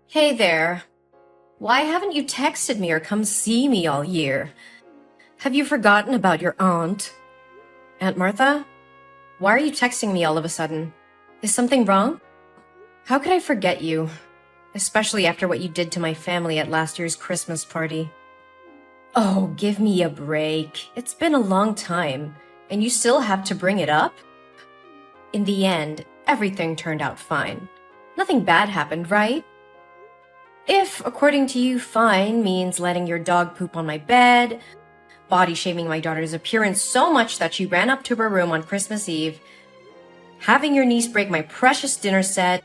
Hey there. Why haven't you texted me or come see me all year? Have you forgotten about your aunt? Aunt Martha? Why are you texting me all of a sudden? Is something wrong? How could I forget you? Especially after what you did to my family at last year's Christmas party. Oh, give me a break. It's been a long time, and you still have to bring it up? In the end, everything turned out fine. Nothing bad happened, right? If, according to you, fine means letting your dog poop on my bed, body shaming my daughter's appearance so much that she ran up to her room on Christmas Eve, having your niece break my precious dinner set,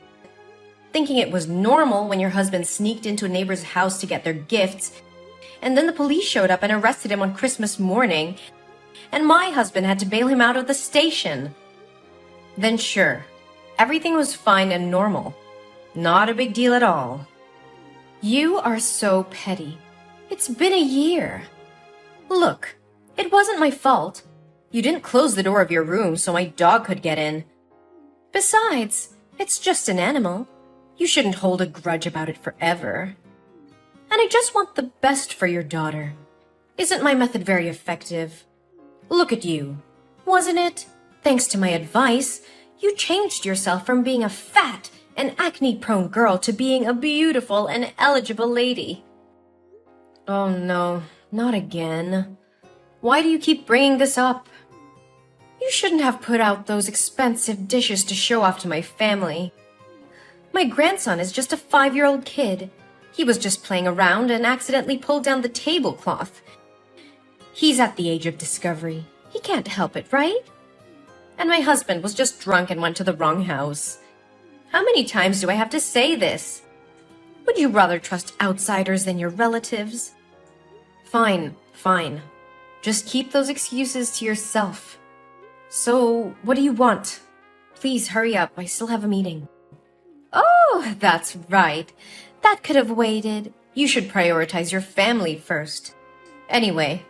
thinking it was normal when your husband sneaked into a neighbor's house to get their gifts, and then the police showed up and arrested him on Christmas morning, and my husband had to bail him out of the station, then sure, everything was fine and normal. Not a big deal at all. You are so petty. It's been a year. Look, it wasn't my fault. You didn't close the door of your room so my dog could get in. Besides, it's just an animal. You shouldn't hold a grudge about it forever. And I just want the best for your daughter. Isn't my method very effective? Look at you. Wasn't it? Thanks to my advice, you changed yourself from being a fat an acne-prone girl to being a beautiful and eligible lady. Oh no, not again. Why do you keep bringing this up? You shouldn't have put out those expensive dishes to show off to my family. My grandson is just a 5-year-old kid. He was just playing around and accidentally pulled down the tablecloth. He's at the age of discovery. He can't help it, right? And my husband was just drunk and went to the wrong house. How many times do I have to say this? Would you rather trust outsiders than your relatives? Fine, fine. Just keep those excuses to yourself. So, what do you want? Please hurry up, I still have a meeting. Oh, that's right. That could have waited. You should prioritize your family first. Anyway,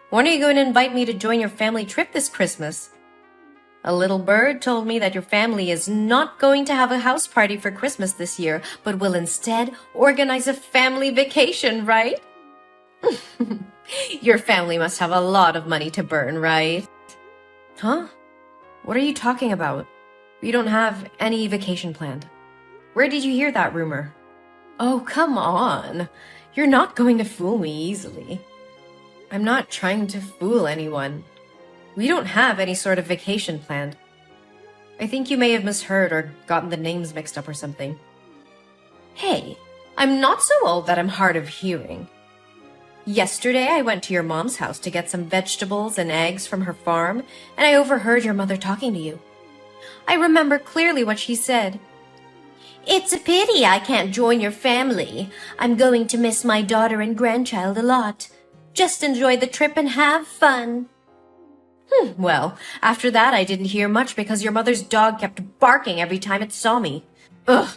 when are you going to invite me to join your family trip this Christmas? A little bird told me that your family is not going to have a house party for Christmas this year, but will instead organize a family vacation, right? Your family must have a lot of money to burn, right? Huh? What are you talking about? We don't have any vacation planned. Where did you hear that rumor? Oh, come on. You're not going to fool me easily. I'm not trying to fool anyone. We don't have any sort of vacation planned. I think you may have misheard or gotten the names mixed up or something. Hey, I'm not so old that I'm hard of hearing. Yesterday I went to your mom's house to get some vegetables and eggs from her farm, and I overheard your mother talking to you. I remember clearly what she said. It's a pity I can't join your family. I'm going to miss my daughter and grandchild a lot. Just enjoy the trip and have fun. Well, after that I didn't hear much because your mother's dog kept barking every time it saw me. Ugh.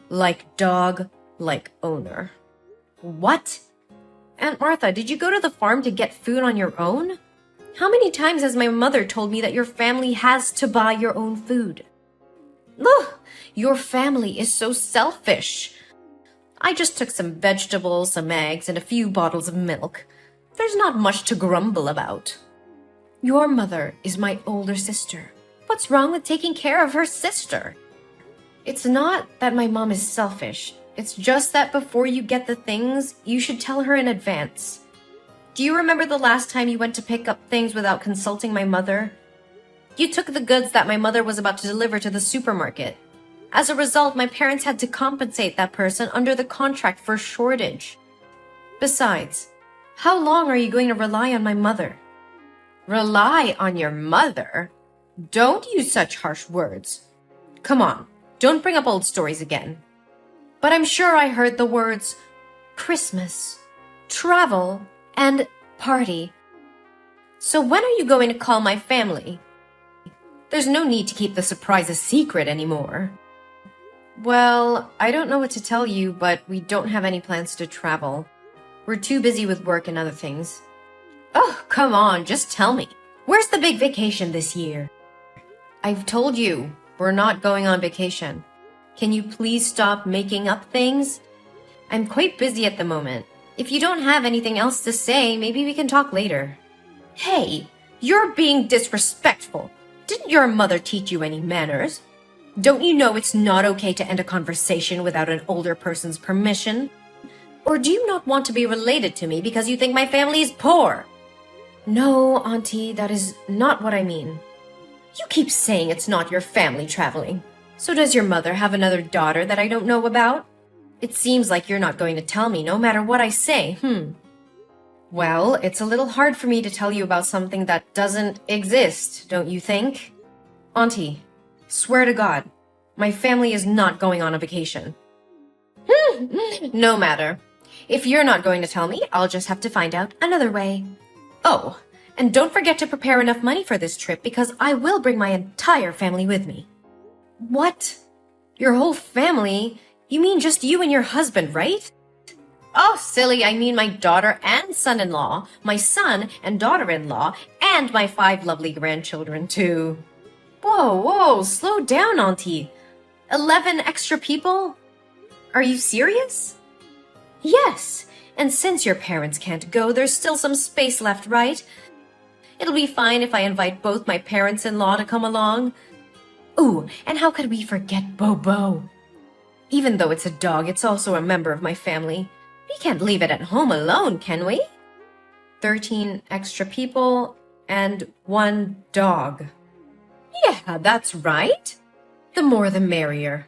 Like dog, like owner. What? Aunt Martha, did you go to the farm to get food on your own? How many times has my mother told me that your family has to buy your own food? Ugh, your family is so selfish. I just took some vegetables, some eggs, and a few bottles of milk. There's not much to grumble about. Your mother is my older sister. What's wrong with taking care of her sister? It's not that my mom is selfish. It's just that before you get the things, you should tell her in advance. Do you remember the last time you went to pick up things without consulting my mother? You took the goods that my mother was about to deliver to the supermarket. As a result, my parents had to compensate that person under the contract for shortage. Besides, how long are you going to rely on my mother? Rely on your mother? Don't use such harsh words. Come on, don't bring up old stories again. But I'm sure I heard the words Christmas, travel, and party. So when are you going to call my family? There's no need to keep the surprise a secret anymore. Well, I don't know what to tell you, but we don't have any plans to travel. We're too busy with work and other things. Oh, come on, just tell me. Where's the big vacation this year? I've told you, we're not going on vacation. Can you please stop making up things? I'm quite busy at the moment. If you don't have anything else to say, maybe we can talk later. Hey, you're being disrespectful. Didn't your mother teach you any manners? Don't you know it's not okay to end a conversation without an older person's permission? Or do you not want to be related to me because you think my family is poor? No, Auntie, that is not what I mean. You keep saying it's not your family traveling. So does your mother have another daughter that I don't know about? It seems like you're not going to tell me no matter what I say, Well, it's a little hard for me to tell you about something that doesn't exist, don't you think? Auntie, swear to God, my family is not going on a vacation. No matter. If you're not going to tell me, I'll just have to find out another way. Oh, and don't forget to prepare enough money for this trip because I will bring my entire family with me. What? Your whole family? You mean just you and your husband, right? Oh, silly, I mean my daughter and son-in-law, my son and daughter-in-law, and my 5 lovely grandchildren, too. Whoa, slow down, Auntie. 11 extra people? Are you serious? Yes, and since your parents can't go, there's still some space left, right? It'll be fine if I invite both my parents-in-law to come along. Ooh, and how could we forget Bobo? Even though it's a dog, it's also a member of my family. We can't leave it at home alone, can we? 13 extra people and 1 dog. Yeah, that's right. The more the merrier.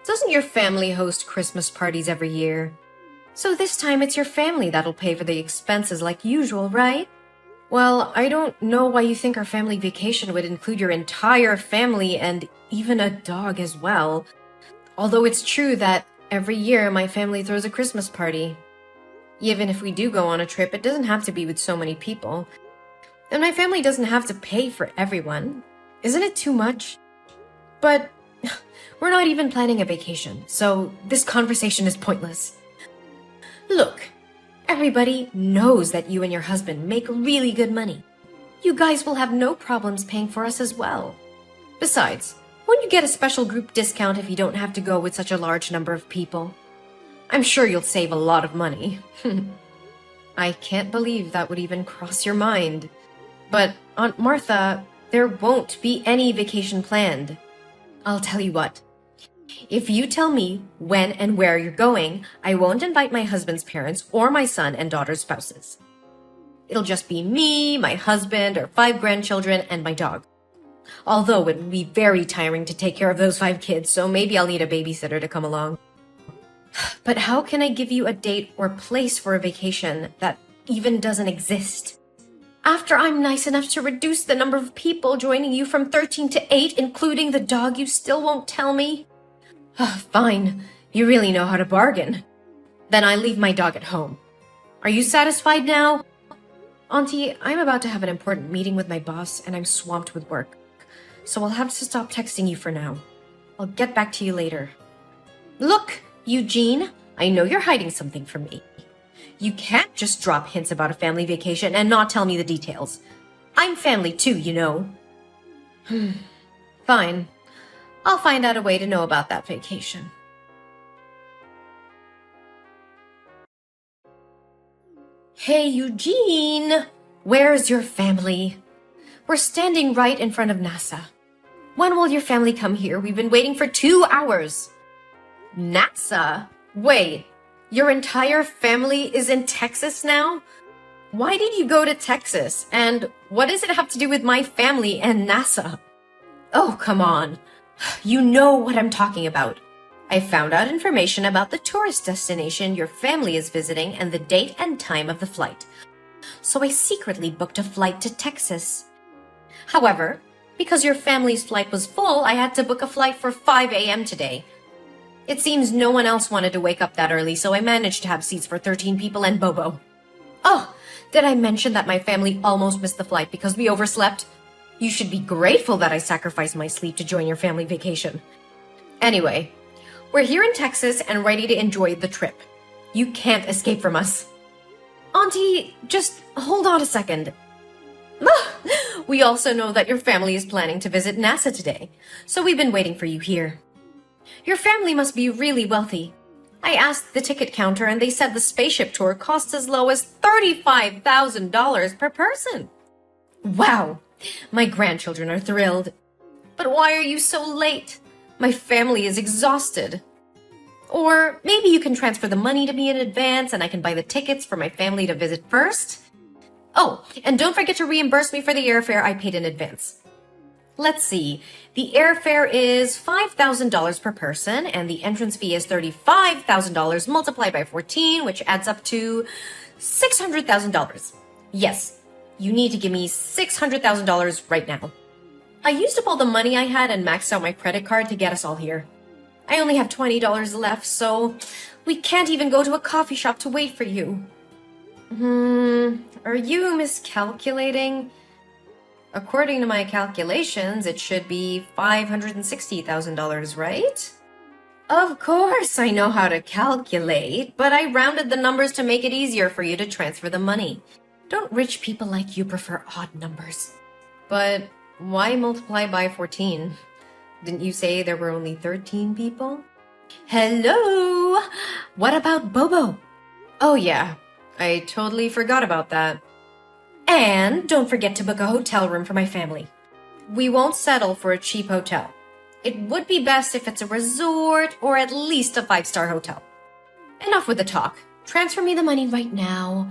Doesn't your family host Christmas parties every year? So this time it's your family that'll pay for the expenses like usual, right? Well, I don't know why you think our family vacation would include your entire family and even a dog as well. Although it's true that every year my family throws a Christmas party. Even if we do go on a trip, it doesn't have to be with so many people. And my family doesn't have to pay for everyone. Isn't it too much? But we're not even planning a vacation, so this conversation is pointless. Look, everybody knows that you and your husband make really good money. You guys will have no problems paying for us as well. Besides, won't you get a special group discount if you don't have to go with such a large number of people? I'm sure you'll save a lot of money. I can't believe that would even cross your mind. But, Aunt Martha, there won't be any vacation planned. I'll tell you what. If you tell me when and where you're going, I won't invite my husband's parents or my son and daughter's spouses. It'll just be me, my husband, or 5 grandchildren, and my dog. Although it would be very tiring to take care of those 5 kids, so maybe I'll need a babysitter to come along. But how can I give you a date or place for a vacation that even doesn't exist? After I'm nice enough to reduce the number of people joining you from 13 to 8, including the dog, you still won't tell me? Fine. You really know how to bargain. Then I leave my dog at home. Are you satisfied now? Auntie, I'm about to have an important meeting with my boss and I'm swamped with work. So I'll have to stop texting you for now. I'll get back to you later. Look, Eugene, I know you're hiding something from me. You can't just drop hints about a family vacation and not tell me the details. I'm family too, you know. Fine. I'll find out a way to know about that vacation. Hey, Eugene! Where's your family? We're standing right in front of NASA. When will your family come here? We've been waiting for 2 hours. NASA? Wait, your entire family is in Texas now? Why did you go to Texas? And what does it have to do with my family and NASA? Oh, come on. You know what I'm talking about. I found out information about the tourist destination your family is visiting and the date and time of the flight. So I secretly booked a flight to Texas. However, because your family's flight was full, I had to book a flight for 5 a.m. today. It seems no one else wanted to wake up that early, so I managed to have seats for 13 people and Bobo. Oh, did I mention that my family almost missed the flight because we overslept? You should be grateful that I sacrificed my sleep to join your family vacation. Anyway, we're here in Texas and ready to enjoy the trip. You can't escape from us. Auntie, just hold on a second. We also know that your family is planning to visit NASA today, so we've been waiting for you here. Your family must be really wealthy. I asked the ticket counter and they said the spaceship tour costs as low as $35,000 per person. Wow, my grandchildren are thrilled. But why are you so late? My family is exhausted. Or maybe you can transfer the money to me in advance and I can buy the tickets for my family to visit first. Oh, and don't forget to reimburse me for the airfare I paid in advance. Let's see. The airfare is $5,000 per person, and the entrance fee is $35,000 multiplied by 14, which adds up to $600,000. Yes, you need to give me $600,000 right now. I used up all the money I had and maxed out my credit card to get us all here. I only have $20 left, so we can't even go to a coffee shop to wait for you. Are you miscalculating? According to my calculations, it should be $560,000, right? Of course, I know how to calculate, but I rounded the numbers to make it easier for you to transfer the money. Don't rich people like you prefer odd numbers? But why multiply by 14? Didn't you say there were only 13 people? Hello! What about Bobo? Oh yeah, I totally forgot about that. And don't forget to book a hotel room for my family. We won't settle for a cheap hotel. It would be best if it's a resort or at least a 5-star hotel. Enough with the talk. Transfer me the money right now.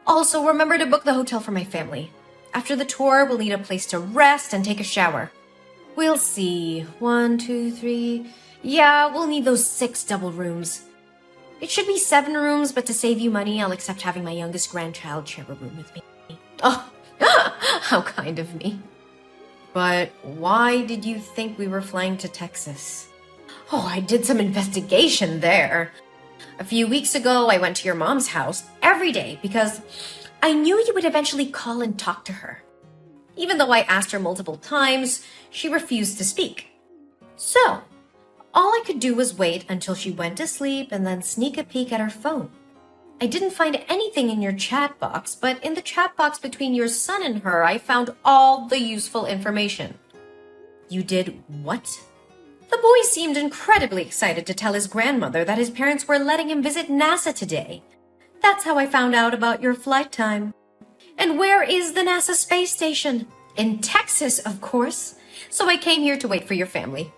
Also, remember to book the hotel for my family. After the tour, we'll need a place to rest and take a shower. We'll see. 1, 2, 3. Yeah, we'll need those 6 double rooms. It should be 7 rooms, but to save you money, I'll accept having my youngest grandchild share a room with me. Oh, how kind of me. But why did you think we were flying to Texas? Oh, I did some investigation there. A few weeks ago, I went to your mom's house every day because I knew you would eventually call and talk to her. Even though I asked her multiple times, she refused to speak. So, all I could do was wait until she went to sleep and then sneak a peek at her phone. I didn't find anything in your chat box, but in the chat box between your son and her, I found all the useful information. You did what? The boy seemed incredibly excited to tell his grandmother that his parents were letting him visit NASA today. That's how I found out about your flight time. And where is the NASA space station? In Texas, of course. So I came here to wait for your family.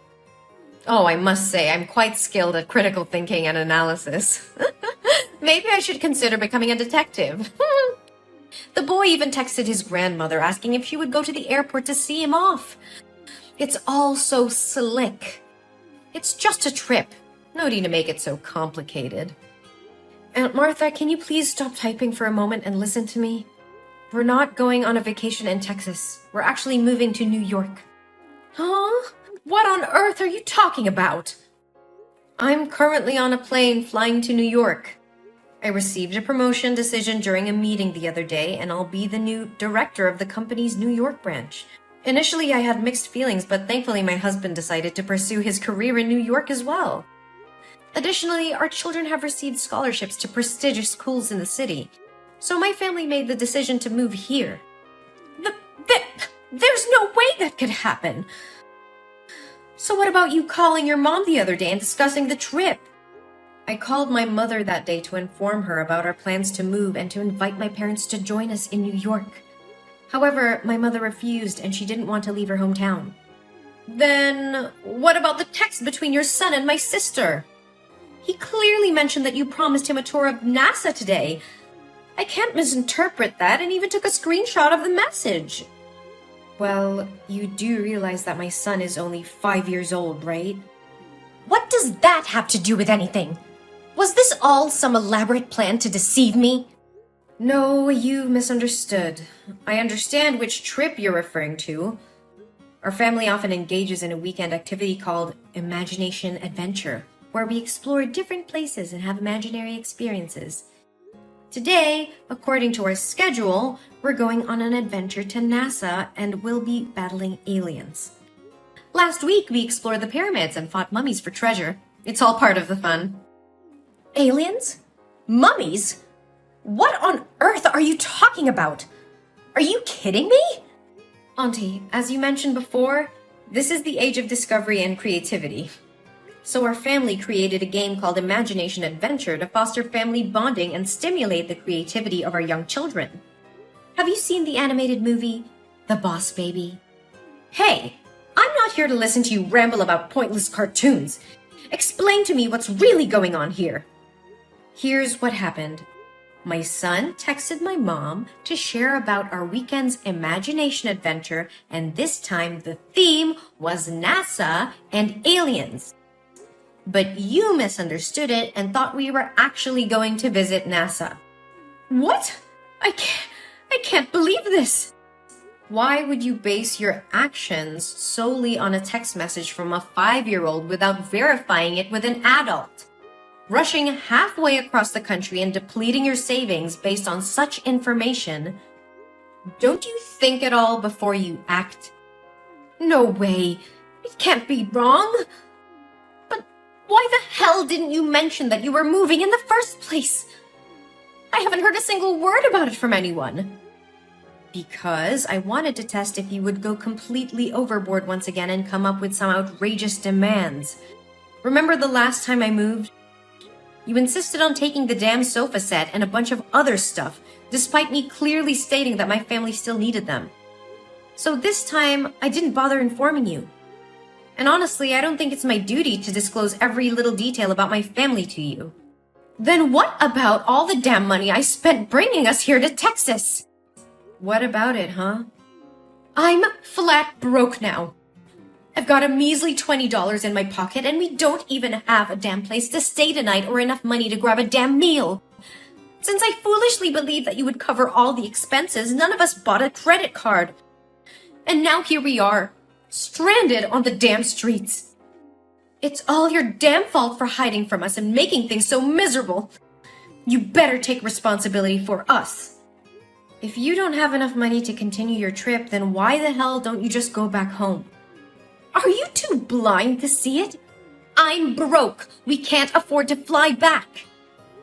Oh, I must say, I'm quite skilled at critical thinking and analysis. Maybe I should consider becoming a detective. The boy even texted his grandmother asking if she would go to the airport to see him off. It's all so slick. It's just a trip. No need to make it so complicated. Aunt Martha, can you please stop typing for a moment and listen to me? We're not going on a vacation in Texas. We're actually moving to New York. Huh? What on earth are you talking about? I'm currently on a plane flying to New York. I received a promotion decision during a meeting the other day, and I'll be the new director of the company's New York branch. Initially, I had mixed feelings, but thankfully my husband decided to pursue his career in New York as well. Additionally, our children have received scholarships to prestigious schools in the city, so my family made the decision to move here. There's no way that could happen! So what about you calling your mom the other day and discussing the trip? I called my mother that day to inform her about our plans to move and to invite my parents to join us in New York. However, my mother refused and she didn't want to leave her hometown. Then, what about the text between your son and my sister? He clearly mentioned that you promised him a tour of NASA today. I can't misinterpret that and even took a screenshot of the message. Well, you do realize that my son is only 5 years old, right? What does that have to do with anything? Was this all some elaborate plan to deceive me? No, you misunderstood. I understand which trip you're referring to. Our family often engages in a weekend activity called Imagination Adventure, where we explore different places and have imaginary experiences. Today, according to our schedule, we're going on an adventure to NASA and we'll be battling aliens. Last week, we explored the pyramids and fought mummies for treasure. It's all part of the fun. Aliens? Mummies? What on earth are you talking about? Are you kidding me? Auntie, as you mentioned before, this is the age of discovery and creativity. So our family created a game called Imagination Adventure to foster family bonding and stimulate the creativity of our young children. Have you seen the animated movie, The Boss Baby? Hey, I'm not here to listen to you ramble about pointless cartoons. Explain to me what's really going on here. Here's what happened. My son texted my mom to share about our weekend's imagination adventure, and this time the theme was NASA and aliens. But you misunderstood it and thought we were actually going to visit NASA. What? I can't believe this. Why would you base your actions solely on a text message from a 5-year-old without verifying it with an adult? Rushing halfway across the country and depleting your savings based on such information. Don't you think at all before you act? No way. It can't be wrong. But why the hell didn't you mention that you were moving in the first place? I haven't heard a single word about it from anyone. Because I wanted to test if you would go completely overboard once again and come up with some outrageous demands. Remember the last time I moved? You insisted on taking the damn sofa set and a bunch of other stuff, despite me clearly stating that my family still needed them. So this time, I didn't bother informing you. And honestly, I don't think it's my duty to disclose every little detail about my family to you. Then what about all the damn money I spent bringing us here to Texas? What about it, huh? I'm flat broke now. I've got a measly $20 in my pocket, and we don't even have a damn place to stay tonight or enough money to grab a damn meal. Since I foolishly believed that you would cover all the expenses, none of us bought a credit card. And now here we are, stranded on the damn streets. It's all your damn fault for hiding from us and making things so miserable. You better take responsibility for us. If you don't have enough money to continue your trip, then why the hell don't you just go back home? Are you too blind to see it? I'm broke. We can't afford to fly back.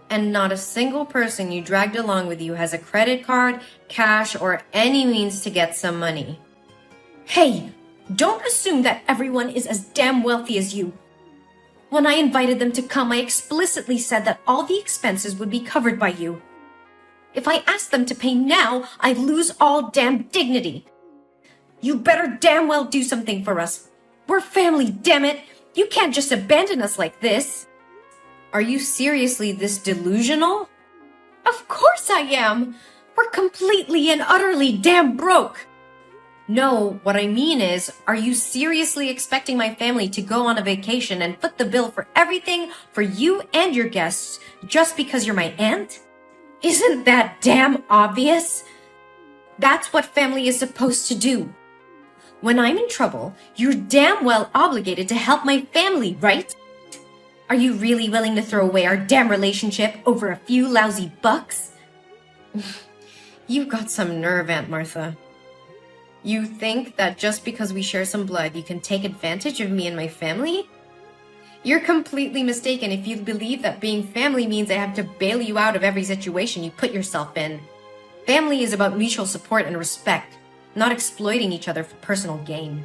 And not a single person you dragged along with you has a credit card, cash, or any means to get some money. Hey, don't assume that everyone is as damn wealthy as you. When I invited them to come, I explicitly said that all the expenses would be covered by you. If I asked them to pay now, I'd lose all damn dignity. You better damn well do something for us. We're family, damn it. You can't just abandon us like this. Are you seriously this delusional? Of course I am. We're completely and utterly damn broke. No, what I mean is, are you seriously expecting my family to go on a vacation and foot the bill for everything for you and your guests just because you're my aunt? Isn't that damn obvious? That's what family is supposed to do. When I'm in trouble, you're damn well obligated to help my family, right? Are you really willing to throw away our damn relationship over a few lousy bucks? You've got some nerve, Aunt Martha. You think that just because we share some blood, you can take advantage of me and my family? You're completely mistaken if you believe that being family means I have to bail you out of every situation you put yourself in. Family is about mutual support and respect, not exploiting each other for personal gain.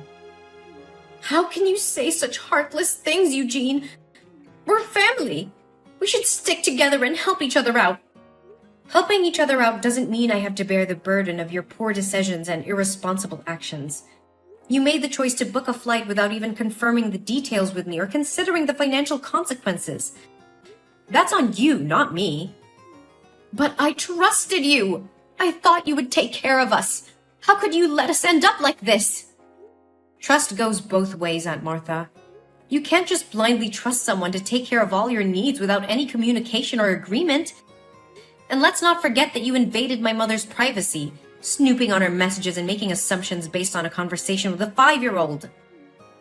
How can you say such heartless things, Eugene? We're family. We should stick together and help each other out. Helping each other out doesn't mean I have to bear the burden of your poor decisions and irresponsible actions. You made the choice to book a flight without even confirming the details with me or considering the financial consequences. That's on you, not me. But I trusted you. I thought you would take care of us. How could you let us end up like this? Trust goes both ways, Aunt Martha. You can't just blindly trust someone to take care of all your needs without any communication or agreement. And let's not forget that you invaded my mother's privacy, snooping on her messages and making assumptions based on a conversation with a 5-year-old.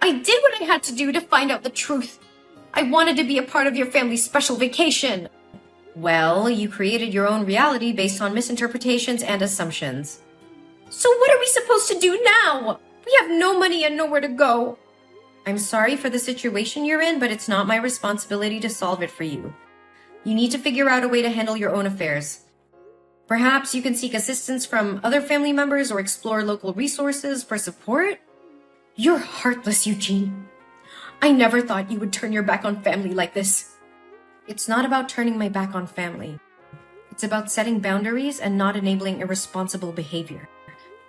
I did what I had to do to find out the truth. I wanted to be a part of your family's special vacation. Well, you created your own reality based on misinterpretations and assumptions. So what are we supposed to do now? We have no money and nowhere to go. I'm sorry for the situation you're in, but it's not my responsibility to solve it for you. You need to figure out a way to handle your own affairs. Perhaps you can seek assistance from other family members or explore local resources for support? You're heartless, Eugene. I never thought you would turn your back on family like this. It's not about turning my back on family. It's about setting boundaries and not enabling irresponsible behavior.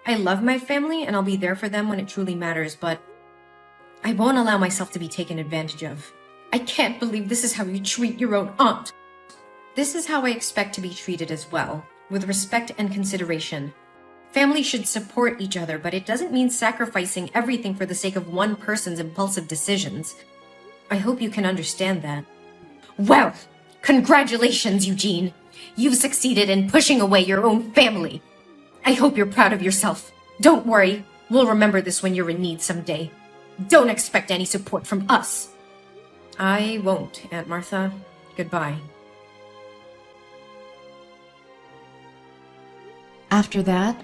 I love my family and I'll be there for them when it truly matters, but I won't allow myself to be taken advantage of. I can't believe this is how you treat your own aunt. This is how I expect to be treated as well, with respect and consideration. Family should support each other, but it doesn't mean sacrificing everything for the sake of one person's impulsive decisions. I hope you can understand that. Well, congratulations, Eugene. You've succeeded in pushing away your own family. I hope you're proud of yourself. Don't worry, we'll remember this when you're in need someday. Don't expect any support from us. I won't, Aunt Martha. Goodbye. After that,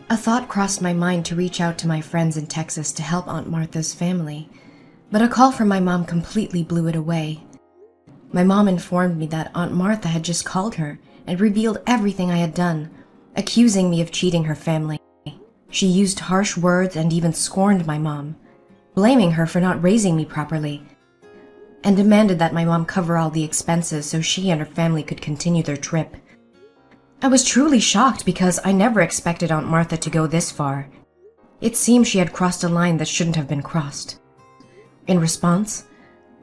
a thought crossed my mind to reach out to my friends in Texas to help Aunt Martha's family, but a call from my mom completely blew it away. My mom informed me that Aunt Martha had just called her and revealed everything I had done, accusing me of cheating her family. She used harsh words and even scorned my mom, blaming her for not raising me properly, and demanded that my mom cover all the expenses so she and her family could continue their trip. I was truly shocked because I never expected Aunt Martha to go this far. It seemed she had crossed a line that shouldn't have been crossed. In response,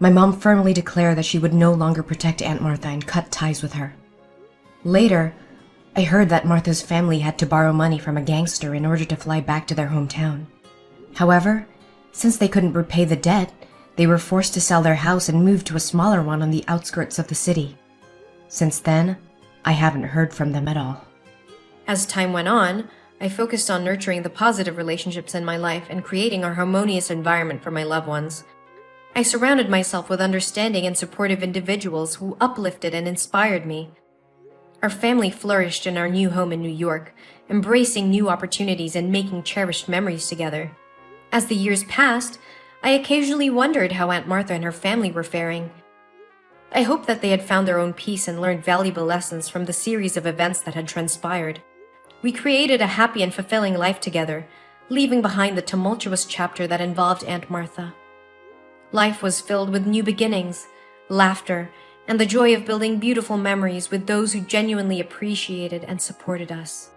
my mom firmly declared that she would no longer protect Aunt Martha and cut ties with her. Later, I heard that Martha's family had to borrow money from a gangster in order to fly back to their hometown. However, since they couldn't repay the debt, they were forced to sell their house and move to a smaller one on the outskirts of the city. Since then, I haven't heard from them at all. As time went on, I focused on nurturing the positive relationships in my life and creating a harmonious environment for my loved ones. I surrounded myself with understanding and supportive individuals who uplifted and inspired me. Our family flourished in our new home in New York, embracing new opportunities and making cherished memories together. As the years passed, I occasionally wondered how Aunt Martha and her family were faring. I hoped that they had found their own peace and learned valuable lessons from the series of events that had transpired. We created a happy and fulfilling life together, leaving behind the tumultuous chapter that involved Aunt Martha. Life was filled with new beginnings, laughter, and the joy of building beautiful memories with those who genuinely appreciated and supported us.